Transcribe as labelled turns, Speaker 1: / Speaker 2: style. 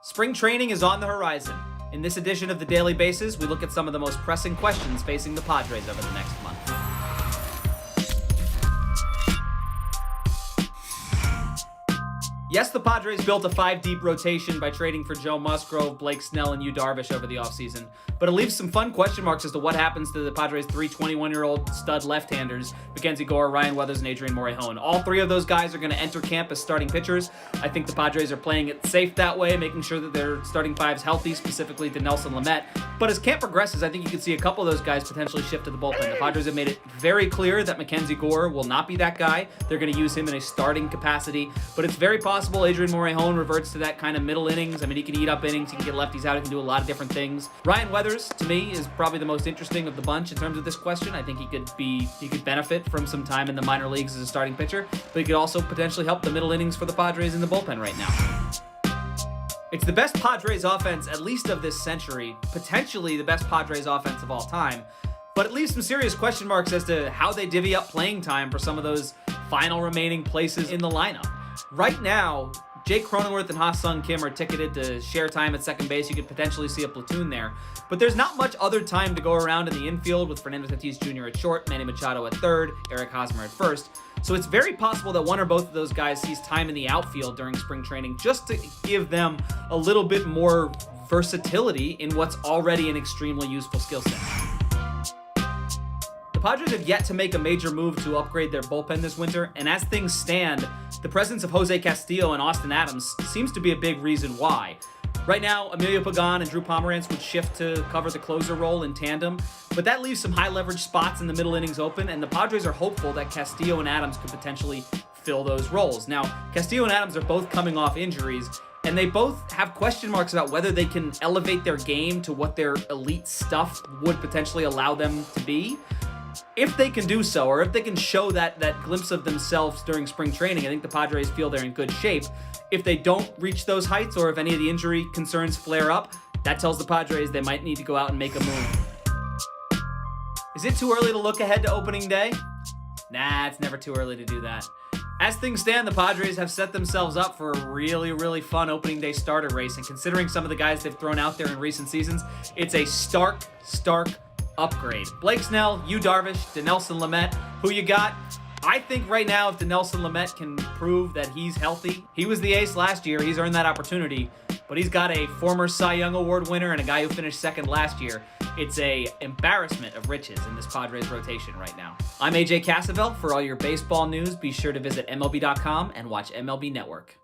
Speaker 1: Spring training is on the horizon. In this edition of the Daily Bases, we look at some of the most pressing questions facing the Padres over the next month. Yes, the Padres built a 5-deep rotation by trading for Joe Musgrove, Blake Snell, and Yu Darvish over the offseason, but it leaves some fun question marks as to what happens to the Padres' 3 21-year-old stud left-handers, Mackenzie Gore, Ryan Weathers, and Adrian Morejon. All 3 of those guys are going to enter camp as starting pitchers. I think the Padres are playing it safe that way, making sure that their starting five's healthy, specifically to Dinelson Lamet. But as camp progresses, I think you can see a couple of those guys potentially shift to the bullpen. The Padres have made it very clear that Mackenzie Gore will not be that guy. They're going to use him in a starting capacity, but it's very possible Adrian Morejon reverts to that kind of middle innings. I mean, he can eat up innings, he can get lefties out, he can do a lot of different things. Ryan Weathers, to me, is probably the most interesting of the bunch in terms of this question. I think he could benefit from some time in the minor leagues as a starting pitcher, but he could also potentially help the middle innings for the Padres in the bullpen right now. It's the best Padres offense, at least of this century, potentially the best Padres offense of all time, but it leaves some serious question marks as to how they divvy up playing time for some of those final remaining places in the lineup. Right now, Jake Cronenworth and Ha-Sung Kim are ticketed to share time at second base. You could potentially see a platoon there. But there's not much other time to go around in the infield with Fernando Tatis Jr. at short, Manny Machado at third, Eric Hosmer at first. So it's very possible that one or both of those guys sees time in the outfield during spring training just to give them a little bit more versatility in what's already an extremely useful skill set. The Padres have yet to make a major move to upgrade their bullpen this winter, and as things stand, the presence of Jose Castillo and Austin Adams seems to be a big reason why. Right now, Emilio Pagan and Drew Pomeranz would shift to cover the closer role in tandem, but that leaves some high-leverage spots in the middle innings open, and the Padres are hopeful that Castillo and Adams could potentially fill those roles. Now, Castillo and Adams are both coming off injuries, and they both have question marks about whether they can elevate their game to what their elite stuff would potentially allow them to be. If they can do so, or if they can show that glimpse of themselves during spring training, I think the Padres feel they're in good shape. If they don't reach those heights, or if any of the injury concerns flare up, that tells the Padres they might need to go out and make a move. Is it too early to look ahead to opening day? Nah, it's never too early to do that. As things stand, the Padres have set themselves up for a really, really fun opening day starter race, and considering some of the guys they've thrown out there in recent seasons, it's a stark upgrade. Blake Snell, Yu Darvish, Dinelson Lamet, who you got? I think right now if Dinelson Lamet can prove that he's healthy, he was the ace last year, he's earned that opportunity, but he's got a former Cy Young Award winner and a guy who finished second last year. It's a embarrassment of riches in this Padres rotation right now. I'm AJ Cassavell. For all your baseball news, be sure to visit MLB.com and watch MLB Network.